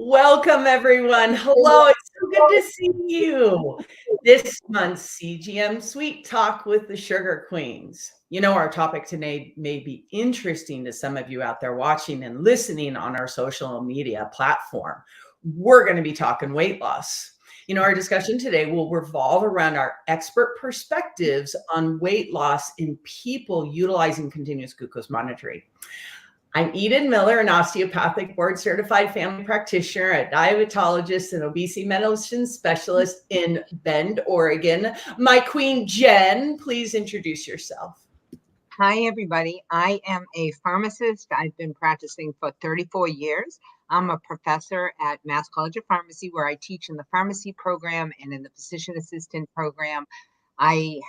Welcome, everyone. Hello, it's so good to see you. This month's CGM Sweet Talk with the Sugar Queens. You know, our topic today may be interesting to some of you out there watching and listening on our social media platform. We're going to be talking weight loss. You know, our discussion today will revolve around our expert perspectives on weight loss in people utilizing continuous glucose monitoring. I'm Eden Miller, an osteopathic board certified family practitioner, a diabetologist, and obesity medicine specialist in Bend, Oregon. My queen, Jen, please introduce yourself. Hi, everybody. I am a pharmacist. I've been practicing for 34 years. I'm a professor at Mass College of Pharmacy, where I teach in the pharmacy program and in the physician assistant program. I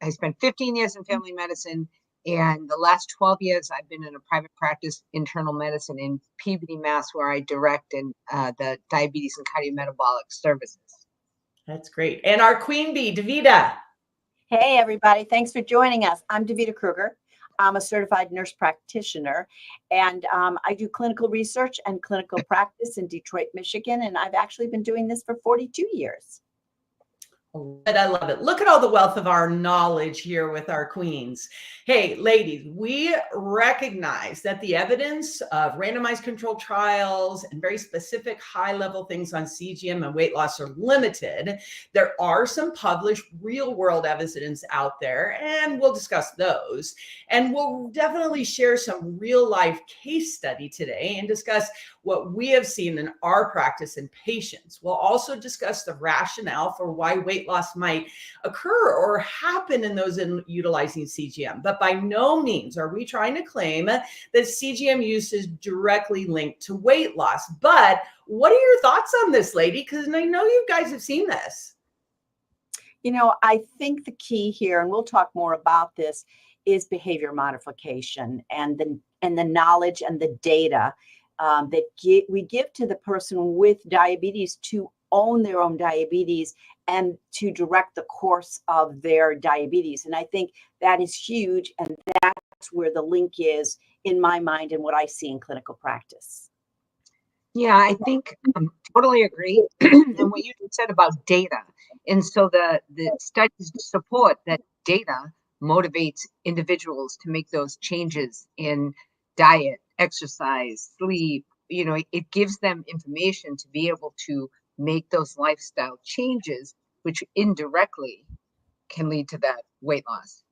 spent 15 years in family medicine, and the last 12 years I've been in a private practice internal medicine in Peabody, Mass, where I direct the diabetes and cardiometabolic services. That's great. And our queen bee, Davida. Hey, everybody. Thanks for joining us. I'm Davida Kruger. I'm a certified nurse practitioner, and I do clinical research and clinical practice in Detroit, Michigan, and I've actually been doing this for 42 years. I love it. Look at all the wealth of our knowledge here with our queens. Hey, ladies, we recognize that the evidence of randomized controlled trials and very specific high-level things on CGM and weight loss are limited. There are some published real-world evidence out there, and we'll discuss those. And we'll definitely share some real-life case study today and discuss what we have seen in our practice in patients. We'll also discuss the rationale for why weight loss might occur or happen in those utilizing CGM. But by no means are we trying to claim that CGM use is directly linked to weight loss. But what are your thoughts on this, lady? Because I know you guys have seen this. You know, I think the key here, and we'll talk more about this, is behavior modification and the knowledge and the data that we give to the person with diabetes to own their own diabetes and to direct the course of their diabetes. And I think that is huge. And that's where the link is in my mind and what I see in clinical practice. Yeah, I think I totally agree. And what you said about data. And so the studies support that data motivates individuals to make those changes in diet, exercise, sleep. You know, it gives them information to be able to make those lifestyle changes, which indirectly can lead to that weight loss.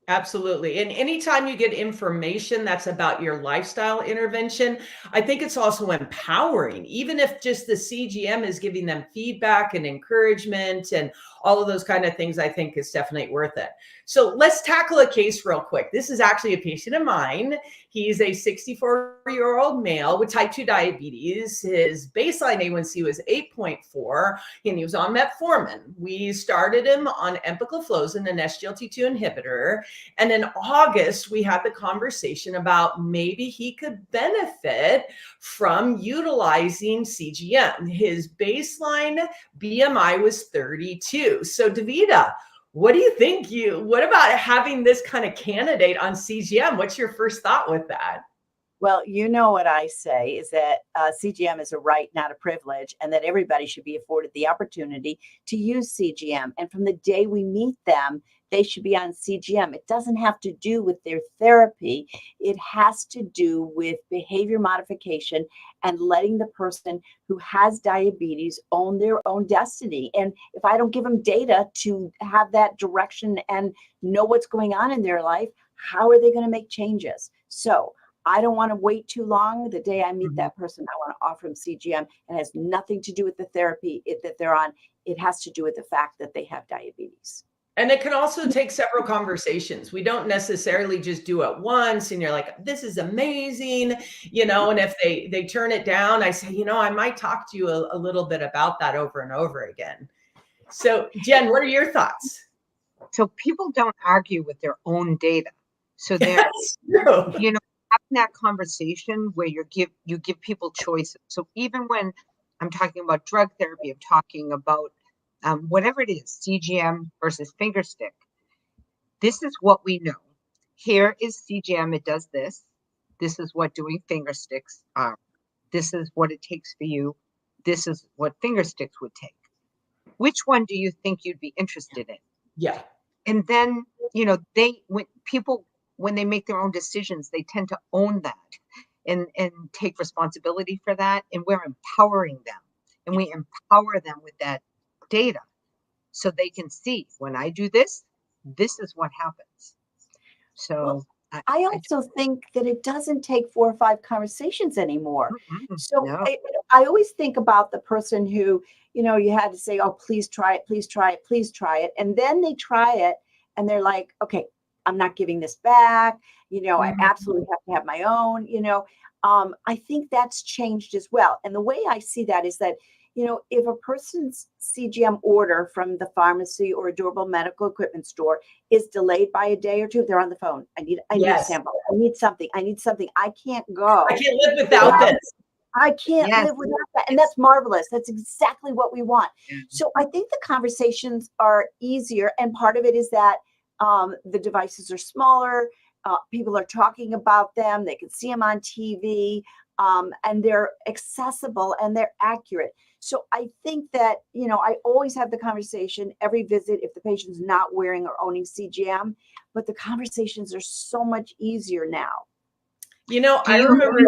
Absolutely. And anytime you get information that's about your lifestyle intervention, I think it's also empowering, even if just the CGM is giving them feedback and encouragement and all of those kind of things. I think is definitely worth it. So let's tackle a case real quick. This is actually a patient of mine. He's a 64-year-old male with type 2 diabetes. His baseline A1C was 8.4, and he was on metformin. We started him on empagliflozin, an SGLT2 inhibitor. And in August, we had the conversation about maybe he could benefit from utilizing CGM. His baseline BMI was 32. So Davida, what do you think? What about having this kind of candidate on CGM? What's your first thought with that? Well, you know what I say is that CGM is a right, not a privilege, and that everybody should be afforded the opportunity to use CGM. And from the day we meet them, they should be on CGM. It doesn't have to do with their therapy. It has to do with behavior modification and letting the person who has diabetes own their own destiny. And if I don't give them data to have that direction and know what's going on in their life, how are they going to make changes? So I don't want to wait too long. The day I meet that person, I want to offer them CGM. It has nothing to do with the therapy that they're on. It has to do with the fact that they have diabetes. And it can also take several conversations. We don't necessarily just do it once and you're like, this is amazing, you know, and if they turn it down, I say, you know, I might talk to you a little bit about that over and over again. So Jen, what are your thoughts? So people don't argue with their own data. So they're, you know, having that conversation where you give people choices. So even when I'm talking about drug therapy, I'm talking about whatever it is, CGM versus finger stick. This is what we know. Here is CGM, it does this. This is what doing finger sticks are. This is what it takes for you. This is what finger sticks would take. Which one do you think you'd be interested in? Yeah. And then, when they make their own decisions, they tend to own that and take responsibility for that. And we're empowering them, and we empower them with that data so they can see, when I do this, this is what happens. So I also think that it doesn't take 4 or 5 conversations anymore. So no. I always think about the person who, you had to say, oh, please try it, please try it, please try it. And then they try it and they're like, okay, I'm not giving this back. I absolutely have to have my own, I think that's changed as well. And the way I see that is that, if a person's CGM order from the pharmacy or a durable medical equipment store is delayed by a day or two, they're on the phone. I need a sample. I need something. I can't go. I can't live without this. I can't live without that. And that's marvelous. That's exactly what we want. So I think the conversations are easier. And part of it is that the devices are smaller. People are talking about them. They can see them on TV. And they're accessible and they're accurate. So I think that, I always have the conversation every visit if the patient's not wearing or owning CGM, but the conversations are so much easier now. I remember.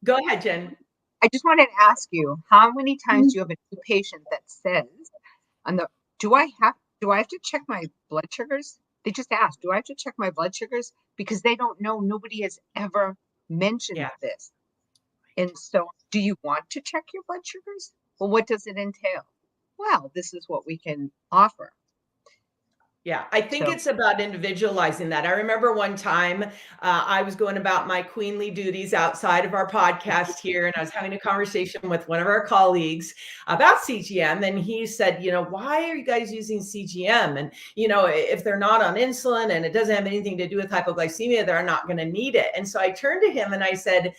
Go ahead, Jen. I just wanted to ask you, how many times do you have a new patient that says, do I have to check my blood sugars? They just ask, do I have to check my blood sugars? Because they don't know, nobody has ever mentioned this. And so, do you want to check your blood sugars? Well, what does it entail? Well, this is what we can offer. Yeah, I think it's about individualizing that. I remember one time I was going about my queenly duties outside of our podcast here, and I was having a conversation with one of our colleagues about CGM, and he said, why are you guys using CGM? And, if they're not on insulin and it doesn't have anything to do with hypoglycemia, they're not going to need it. And so I turned to him and I said,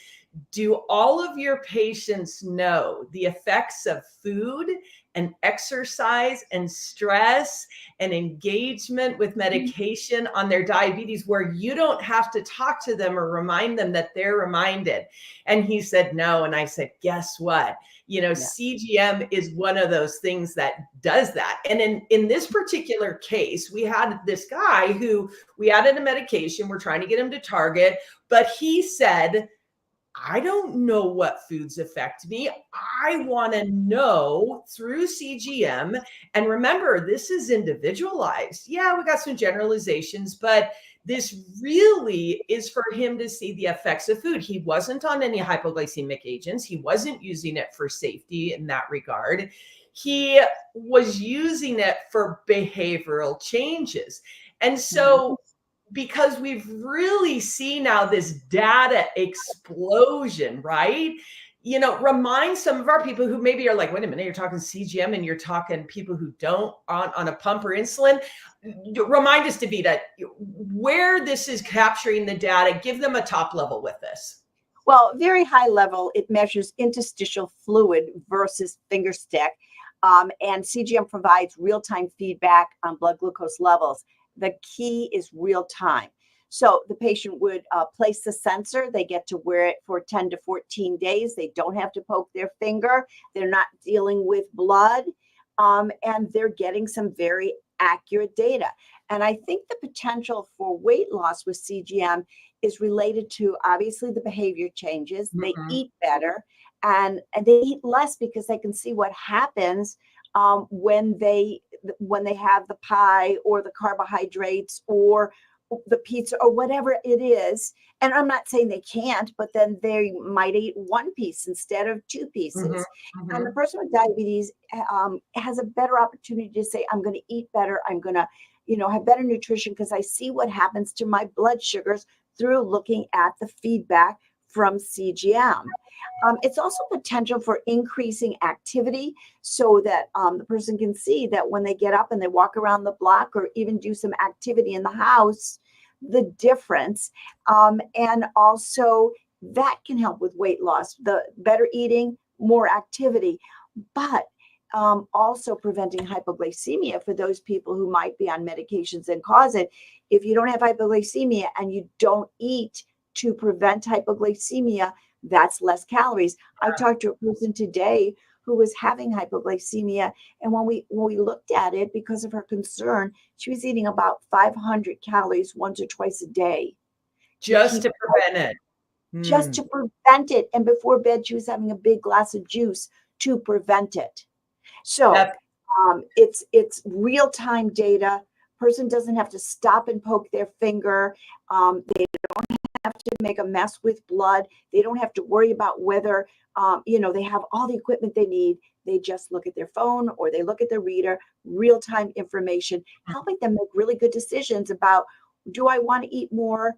do all of your patients know the effects of food and exercise and stress and engagement with medication on their diabetes, where you don't have to talk to them or remind them that they're reminded? And he said, no. And I said, guess what? CGM is one of those things that does that. And in this particular case, we had this guy who we added a medication. We're trying to get him to target, but he said, I don't know what foods affect me. I want to know through CGM. And remember, this is individualized. Yeah, we got some generalizations, but this really is for him to see the effects of food. He wasn't on any hypoglycemic agents. He wasn't using it for safety in that regard. He was using it for behavioral changes. And so because we've really seen now this data explosion, right? Remind some of our people who maybe are like, wait a minute, you're talking CGM and you're talking people who don't on a pump or insulin. Remind us, Davida, where this is capturing the data. Give them a top level with this. Well, very high level, it measures interstitial fluid versus finger stick. And CGM provides real-time feedback on blood glucose levels. The key is real time. So the patient would place the sensor. They get to wear it for 10 to 14 days. They don't have to poke their finger. They're not dealing with blood. And they're getting some very accurate data. And I think the potential for weight loss with CGM is related to, obviously, the behavior changes. They eat better and they eat less because they can see what happens when they have the pie or the carbohydrates or the pizza or whatever it is. And I'm not saying they can't, but then they might eat one piece instead of 2 pieces. And the person with diabetes has a better opportunity to say, I'm going to eat better. I'm going to, have better nutrition because I see what happens to my blood sugars through looking at the feedback from CGM. It's also potential for increasing activity so that the person can see that when they get up and they walk around the block or even do some activity in the house, the difference. And also that can help with weight loss, the better eating, more activity, but also preventing hypoglycemia for those people who might be on medications and cause it. If you don't have hypoglycemia and you don't eat to prevent hypoglycemia, That's less calories. I talked to a person today who was having hypoglycemia, and when we looked at it, because of her concern, she was eating about 500 calories once or twice a day Just to prevent it. just to prevent it. And before bed, she was having a big glass of juice to prevent it. So Yep. it's real-time data. Person doesn't have to stop and poke their finger. They don't have to make a mess with blood. They don't have to worry about whether, they have all the equipment they need. They just look at their phone or they look at their reader, real-time information, helping them make really good decisions about, do I want to eat more?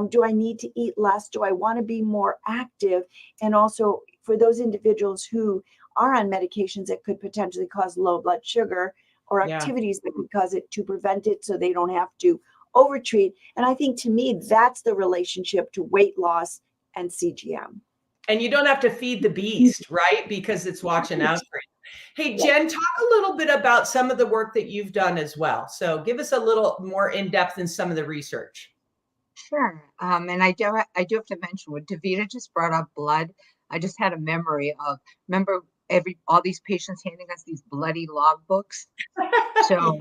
Do I need to eat less? Do I want to be more active? And also for those individuals who are on medications that could potentially cause low blood sugar or activities that could cause it, to prevent it so they don't have to overtreat. And I think, to me, that's the relationship to weight loss and CGM. And you don't have to feed the beast, right? Because it's watching out for you. Hey, Jen, talk a little bit about some of the work that you've done as well. So give us a little more in depth in some of the research. Sure. And I do have to mention what Davida just brought up, blood. I just had a memory of, remember all these patients handing us these bloody log books. So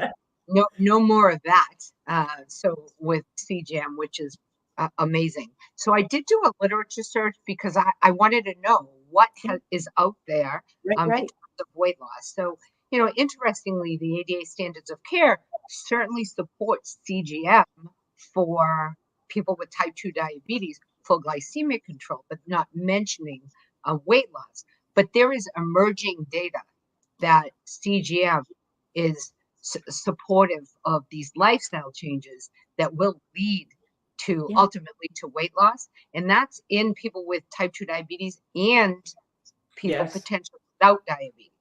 no more of that. So with CGM, which is amazing. So I did do a literature search because I wanted to know what is out there in terms of weight loss. So, interestingly, the ADA standards of care certainly supports CGM for people with type 2 diabetes for glycemic control, but not mentioning weight loss. But there is emerging data that CGM is supportive of these lifestyle changes that will lead to ultimately to weight loss. And that's in people with type 2 diabetes and people potentially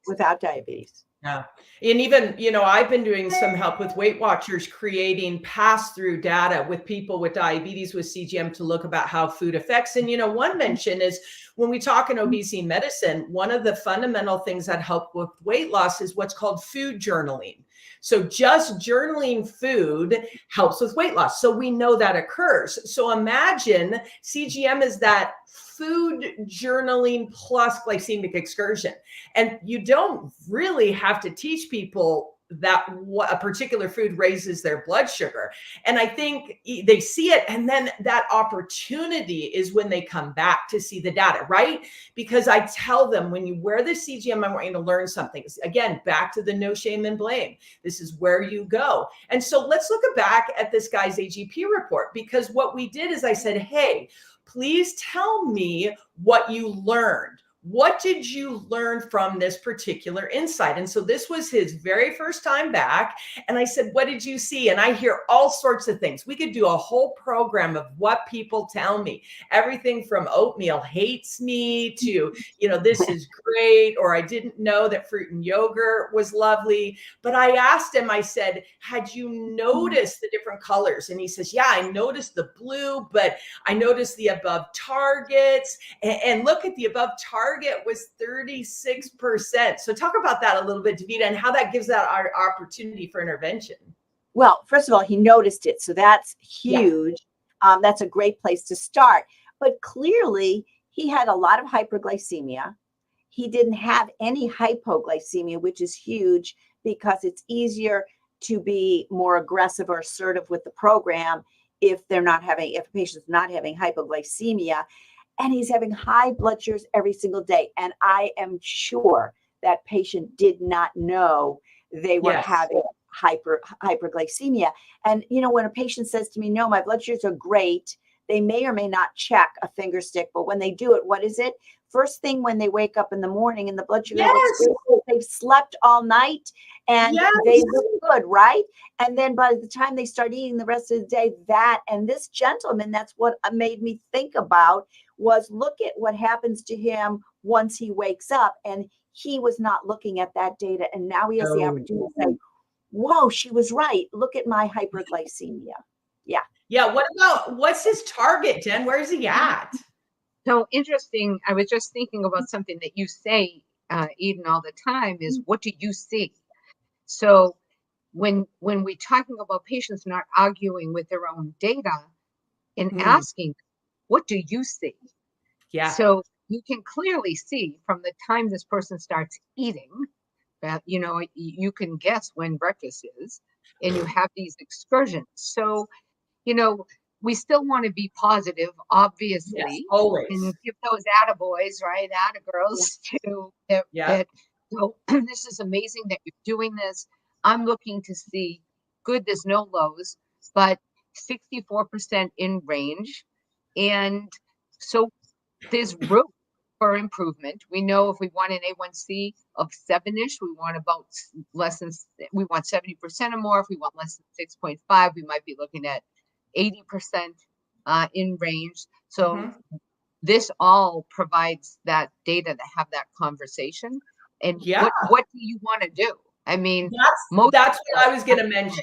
without diabetes. Yeah. And even, I've been doing some help with Weight Watchers, creating pass-through data with people with diabetes with CGM to look about how food affects. And, one mention is when we talk in obesity medicine, one of the fundamental things that help with weight loss is what's called food journaling. So just journaling food helps with weight loss. So we know that occurs. So imagine CGM is that food journaling plus glycemic excursion. And you don't really have to teach people that a particular food raises their blood sugar. And I think they see it, and then that opportunity is when they come back to see the data, right? Because I tell them, when you wear the CGM, I want you to learn something. Again, back to the no shame and blame. This is where you go. And so let's look back at this guy's AGP report, because what we did is I said, hey, please tell me what you learned. What did you learn from this particular insight? And so this was his very first time back. And I said, what did you see? And I hear all sorts of things. We could do a whole program of what people tell me. Everything from oatmeal hates me to, this is great, or I didn't know that fruit and yogurt was lovely. But I asked him, I said, had you noticed the different colors? And he says, yeah, I noticed the blue, but I noticed the above targets. And look at the above target was 36%. So talk about that a little bit, Davida, and how that gives out our opportunity for intervention. Well, first of all, he noticed it. So that's huge. That's a great place to start. But clearly, he had a lot of hyperglycemia. He didn't have any hypoglycemia, which is huge because it's easier to be more aggressive or assertive with the program if a patient's not having hypoglycemia. And he's having high blood sugars every single day. And I am sure that patient did not know they were having hyperglycemia. And, when a patient says to me, no, my blood sugars are great, they may or may not check a finger stick. But when they do it, what is it? First thing when they wake up in the morning and the blood sugar looks great, they've slept all night and they look good, right? And then by the time they start eating the rest of the day, and this gentleman, that's what made me think about, was look at what happens to him once he wakes up. And he was not looking at that data. And now he has the opportunity to say, whoa, she was right. Look at my hyperglycemia. Yeah. Yeah. What's his target, Jen? Where is he at? So interesting. I was just thinking about something that you say, Eden, all the time is, what do you see? So when we're talking about patients not arguing with their own data and asking, what do you see? Yeah. So you can clearly see from the time this person starts eating that, you know, you can guess when breakfast is, and you have these excursions. So, you know, we still want to be positive, Yes, obviously, always. and give those attaboys, right, attagirls to that, Yeah. so this is amazing that you're doing this. I'm looking to see, good, there's no lows, but 64% in range. And so there's room for improvement. We know if we want an A1C of 7-ish, we want about less than, we want 70% or more. If we want less than 6.5, we might be looking at 80% in range. So this all provides that data to have that conversation. And Yeah. what do you want to do? I mean, That's what I was going to mention.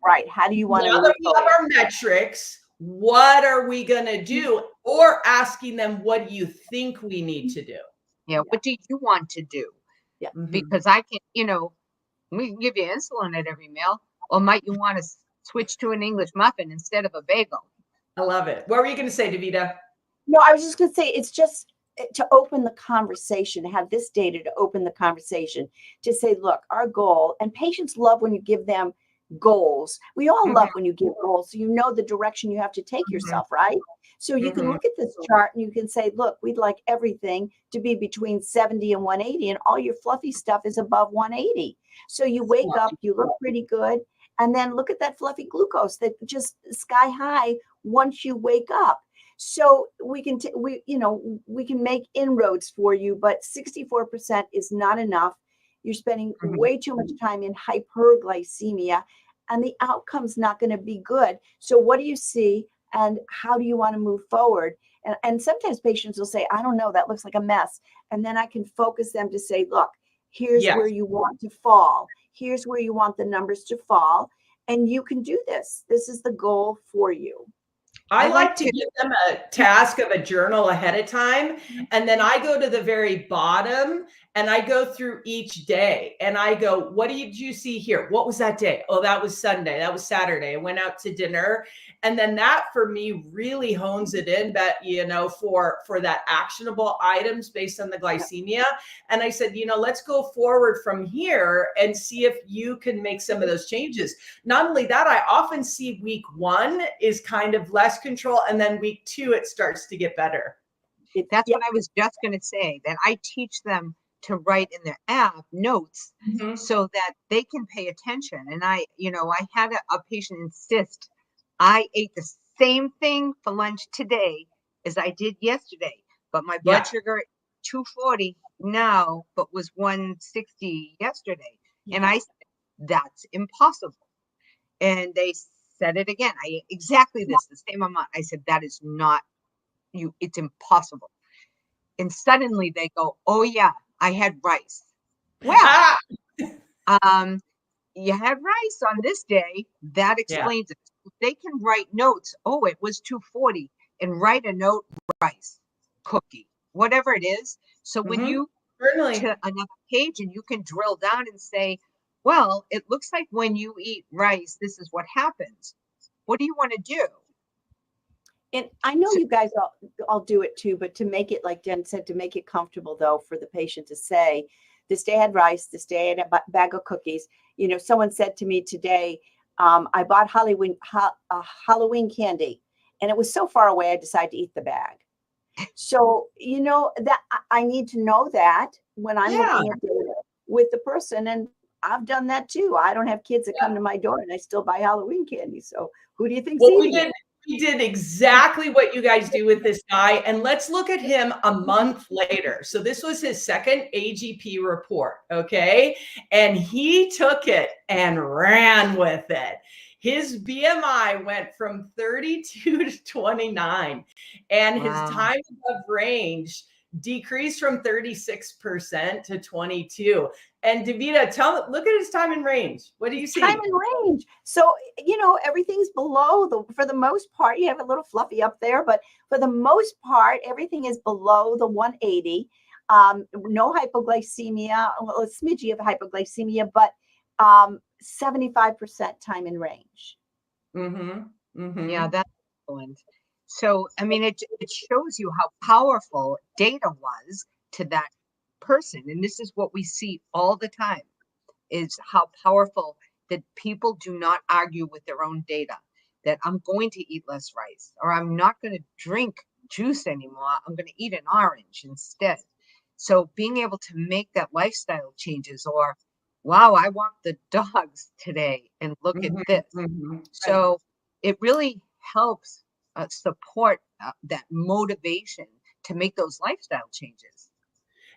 Right. How do you want to Now move that we have forward? our metrics, what are we going to do? Or asking them, what do you think we need to do? Yeah, what do you want to do? Yeah. Because I can, you know, we can give you insulin at every meal, or might you want to switch to an English muffin instead of a bagel? I love it. What were you going to say, Davida? No, I was just going to say, it's just to open the conversation, to have this data to open the conversation, to say, look, our goal, and patients love when you give them goals. We all love when you give goals, so you know the direction you have to take yourself, right? So you can look at this chart and you can say, look, we'd like everything to be between 70 and 180, and all your fluffy stuff is above 180. So you wake up, you look pretty good, and then look at that fluffy glucose that just sky high once you wake up. So we can, we can make inroads for you, but 64% is not enough. You're spending way too much time in hyperglycemia, and the outcome's not going to be good. So what do you see, and how do you want to move forward? And sometimes patients will say, I don't know, that looks like a mess. And then I can focus them to say, look, here's where you want to fall. Here's where you want the numbers to fall. And you can do this. This is the goal for you. I like to give them a task of a journal ahead of time. And then I go to the very bottom and I go through each day and I go, what did you see here? What was that day? Oh, that was Sunday. That was Saturday. I went out to dinner. And then that for me really hones it in, but for that actionable items based on the glycemia. And I said, let's go forward from here and see if you can make some of those changes. Not only that, I often see week 1 is kind of less control, and then week 2 it starts to get better. That's what I was just going to say, that I teach them to write in their app notes so that they can pay attention. And I had a patient insist, I ate the same thing for lunch today as I did yesterday, but my blood sugar 240 now, but was 160 yesterday. And I said, that's impossible. And they said it again. I ate exactly the same amount. I said, that is not you. It's impossible. And suddenly they go, oh yeah, I had rice. Well, you had rice on this day. That explains it. They can write notes. Oh, it was 240, and write a note, rice, cookie, whatever it is. So when you to another page and you can drill down and say, well, it looks like when you eat rice, this is what happens. What do you want to do? And I know you guys all do it too, but to make it, like Jen said, to make it comfortable though, for the patient to say, this day I had rice, this day I had a bag of cookies. Someone said to me today, I bought Halloween candy, and it was so far away, I decided to eat the bag. So, that I need to know that when I'm looking at data with the person, and I've done that too. I don't have kids that come to my door and I still buy Halloween candy. So who do you think's eating it? We did exactly what you guys do with this guy. And let's look at him a month later. So this was his second AGP report. Okay. And he took it and ran with it. His BMI went from 32 to 29, and his time above range decreased from 36% to 22. And Davida, look at his time in range. What do you see? Time in range. So, everything's below for the most part. You have a little fluffy up there, but for the most part, everything is below the 180. No hypoglycemia, well, a smidgy of hypoglycemia, but 75% time in range. Yeah, that's excellent. So, I mean, it shows you how powerful data was to that person. And this is what we see all the time, is how powerful that people do not argue with their own data, that I'm going to eat less rice, or I'm not going to drink juice anymore. I'm going to eat an orange instead. So being able to make that lifestyle changes, or, wow, I walked the dogs today and look at this. So it really helps support that motivation to make those lifestyle changes.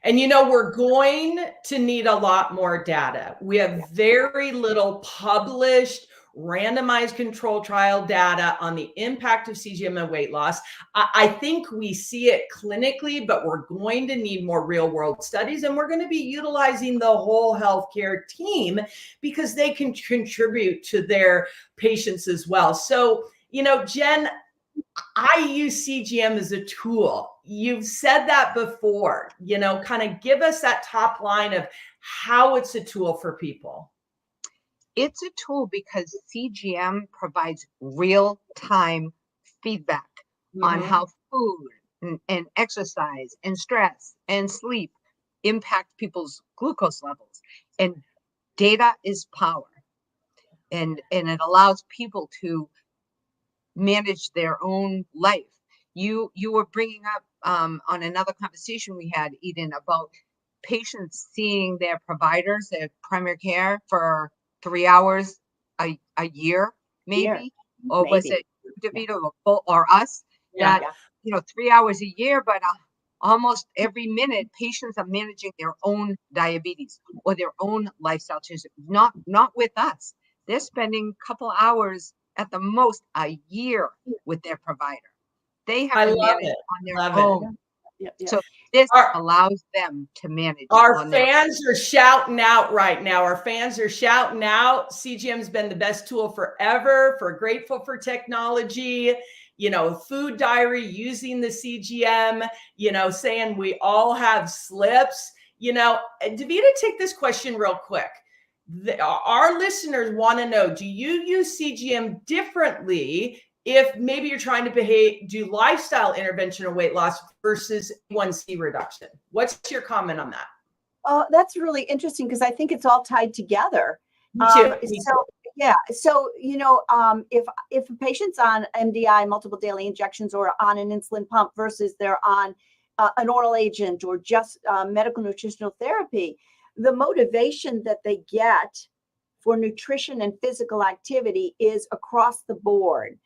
And we're going to need a lot more data. We have very little published randomized control trial data on the impact of CGM and weight loss. I think we see it clinically, but we're going to need more real world studies, and we're going to be utilizing the whole healthcare team because they can contribute to their patients as well. So, Jen, I use CGM as a tool. You've said that before, kind of give us that top line of how it's a tool for people. It's a tool because CGM provides real-time feedback on how food and exercise and stress and sleep impact people's glucose levels. And data is power. And it allows people to manage their own life. You were bringing up on another conversation we had, Eden, about patients seeing their providers, their primary care, for 3 hours a year, maybe, or was it Davida or us? That 3 hours a year, but almost every minute, patients are managing their own diabetes or their own lifestyle changes. Not with us. They're spending a couple hours at the most a year with their provider. They have to manage on their own. So this allows them to manage. Our fans are shouting out right now. Our fans are shouting out. CGM's been the best tool forever. For grateful for technology. Food diary using the CGM. Saying we all have slips. Davida, take this question real quick. Our listeners want to know, do you use CGM differently if maybe you're trying to do lifestyle intervention or weight loss versus A1C reduction? What's your comment on that? That's really interesting because I think it's all tied together. Me too. So if a patient's on MDI, multiple daily injections, or on an insulin pump versus they're on an oral agent or just medical nutritional therapy, the motivation that they get for nutrition and physical activity is across the board.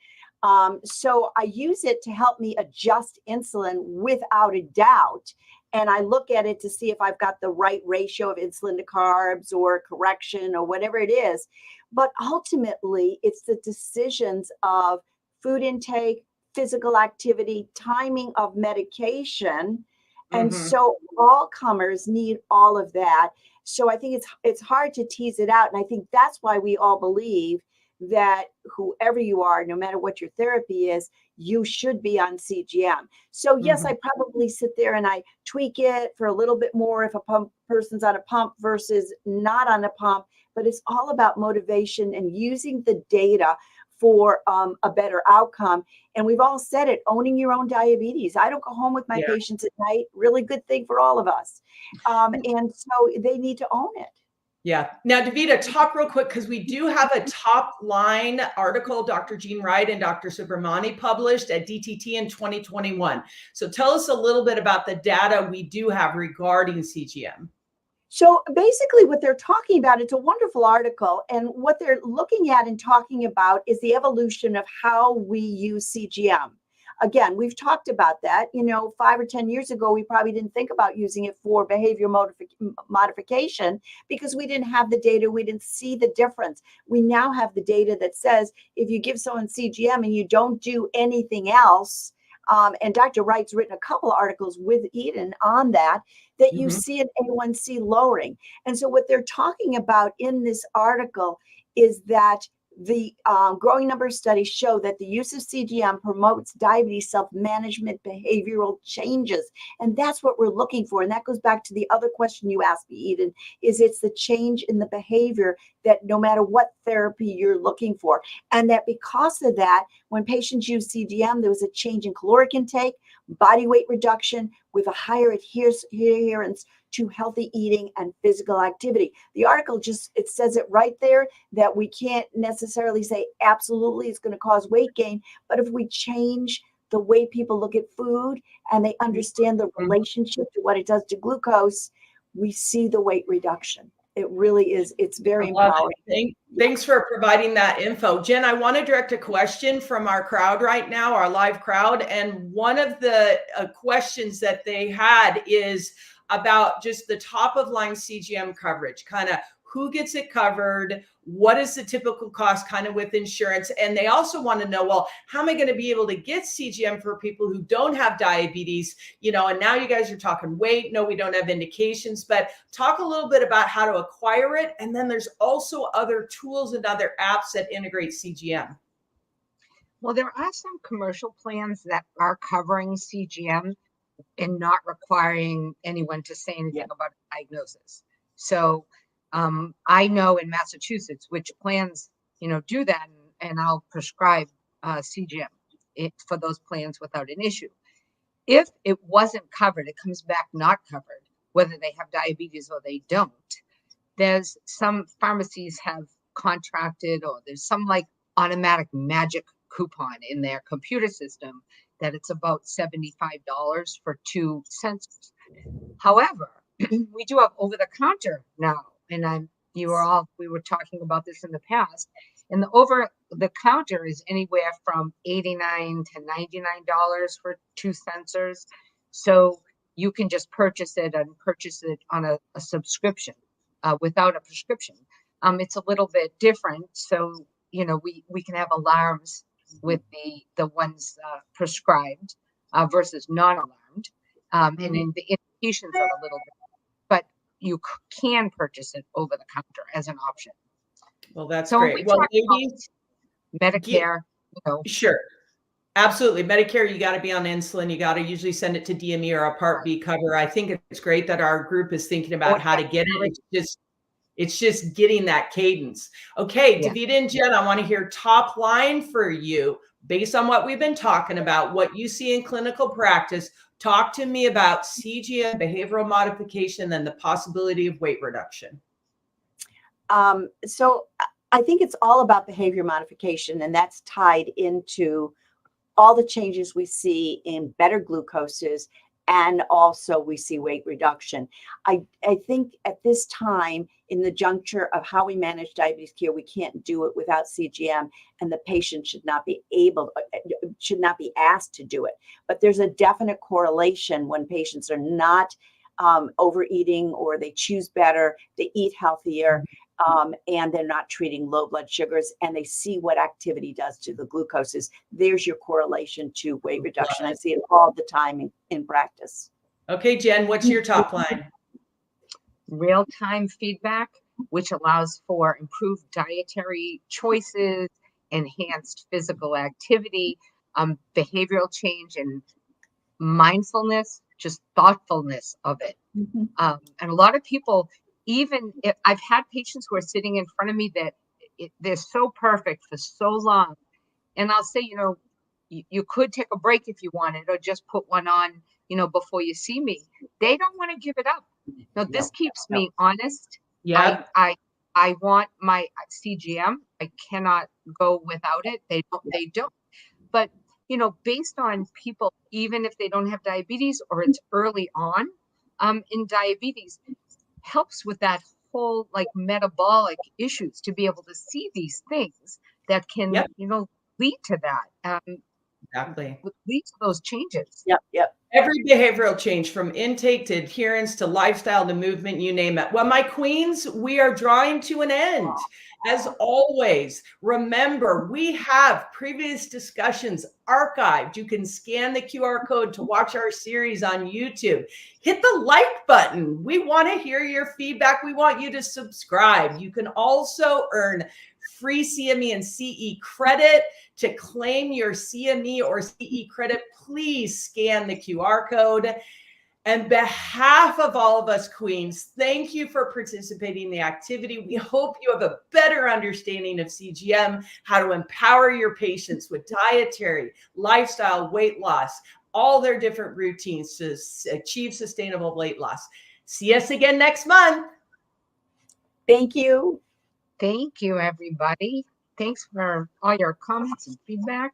So I use it to help me adjust insulin without a doubt. And I look at it to see if I've got the right ratio of insulin to carbs or correction or whatever it is. But ultimately, it's the decisions of food intake, physical activity, timing of medication. And so all comers need all of that. So I think it's hard to tease it out. And I think that's why we all believe that whoever you are, no matter what your therapy is, you should be on CGM. So yes, I probably sit there and I tweak it for a little bit more if a person's on a pump versus not on a pump, but it's all about motivation and using the data for a better outcome. And we've all said it, owning your own diabetes. I don't go home with my patients at night. Really good thing for all of us. And so they need to own it. Yeah. Now, Davida, talk real quick, because we do have a top line article Dr. Jean Wright and Dr. Subramani published at DTT in 2021. So tell us a little bit about the data we do have regarding CGM. So basically what they're talking about, it's a wonderful article. And what they're looking at and talking about is the evolution of how we use CGM. Again, we've talked about that. 5 or 10 years ago, we probably didn't think about using it for behavior modification because we didn't have the data. We didn't see the difference. We now have the data that says if you give someone CGM and you don't do anything else, and Dr. Wright's written a couple of articles with Eden on that you see an A1C lowering. And so what they're talking about in this article is that The growing number of studies show that the use of CGM promotes diabetes self-management behavioral changes. And that's what we're looking for. And that goes back to the other question you asked me, Eden, is it's the change in the behavior that no matter what therapy you're looking for. And that because of that, when patients use CGM, there was a change in caloric intake, body weight reduction with a higher adherence to healthy eating and physical activity. The article it says it right there that we can't necessarily say absolutely it's going to cause weight gain, but if we change the way people look at food and they understand the relationship to what it does to glucose, we see the weight reduction. It really is. It's very empowering. Thanks for providing that info. Jen, I want to direct a question from our crowd right now, our live crowd. And one of the questions that they had is about just the top of line CGM coverage, kind of who gets it covered, what is the typical cost kind of with insurance. And they also want to know, well, how am I going to be able to get CGM for people who don't have diabetes? You know, and now you guys are talking weight. No, we don't have indications, but talk a little bit about how to acquire it. And then there's also other tools and other apps that integrate CGM. Well, there are some commercial plans that are covering CGM and not requiring anyone to say anything about a diagnosis. So I know in Massachusetts which plans, do that, and I'll prescribe CGM for those plans without an issue. If it wasn't covered, it comes back not covered, whether they have diabetes or they don't. There's some pharmacies have contracted, or there's some like automatic magic coupon in their computer system that it's about $75 for 2 sensors. However, we do have over the counter now, and we were talking about this in the past, and the over the counter is anywhere from $89 to $99 for 2 sensors. So you can just purchase it on a subscription without a prescription. It's a little bit different. So, we can have alarms with the ones prescribed versus non-alarmed. And then the indications are a little bit, but you can purchase it over the counter as an option. Well, that's so great. Well, ladies, Medicare, Sure. Absolutely. Medicare, you got to be on insulin. You got to usually send it to DME or a Part B cover. I think it's great that our group is thinking about how to get it. It's just getting that cadence. Okay, Davida and Jen, I want to hear top line for you based on what we've been talking about, what you see in clinical practice. Talk to me about CGM, behavioral modification, and the possibility of weight reduction. So I think it's all about behavior modification, and that's tied into all the changes we see in better glucoses, and also we see weight reduction. I think at this time, in the juncture of how we manage diabetes care, we can't do it without CGM, and the patient should not be asked to do it. But there's a definite correlation when patients are not overeating, or they choose better, they eat healthier, and they're not treating low blood sugars, and they see what activity does to the glucoses. There's your correlation to weight reduction. I see it all the time in practice. Okay, Jen, what's your top line? Real-time feedback, which allows for improved dietary choices, enhanced physical activity, behavioral change, and mindfulness, just thoughtfulness of it. And a lot of people, even if I've had patients who are sitting in front of me that they're so perfect for so long, and I'll say, you could take a break if you wanted, or just put one on, before you see me. They don't want to give it up. No, this keeps me honest. Yeah. I want my CGM. I cannot go without it. They don't. But based on people, even if they don't have diabetes or it's early on in diabetes, helps with that whole metabolic issues, to be able to see these things that can lead to that. Exactly. Lead to those changes. Yep. Every behavioral change, from intake to adherence to lifestyle to movement, you name it. Well, my queens, we are drawing to an end. As always, remember, we have previous discussions archived. You can scan the QR code to watch our series on YouTube. Hit the like button. We want to hear your feedback. We want you to subscribe. You can also earn free CME and CE credit. To claim your CME or CE credit, please scan the QR code. And behalf of all of us queens, thank you for participating in the activity. We hope you have a better understanding of CGM, how to empower your patients with dietary, lifestyle, weight loss, all their different routines to achieve sustainable weight loss. See us again next month. Thank you. Thank you, everybody. Thanks for all your comments and feedback.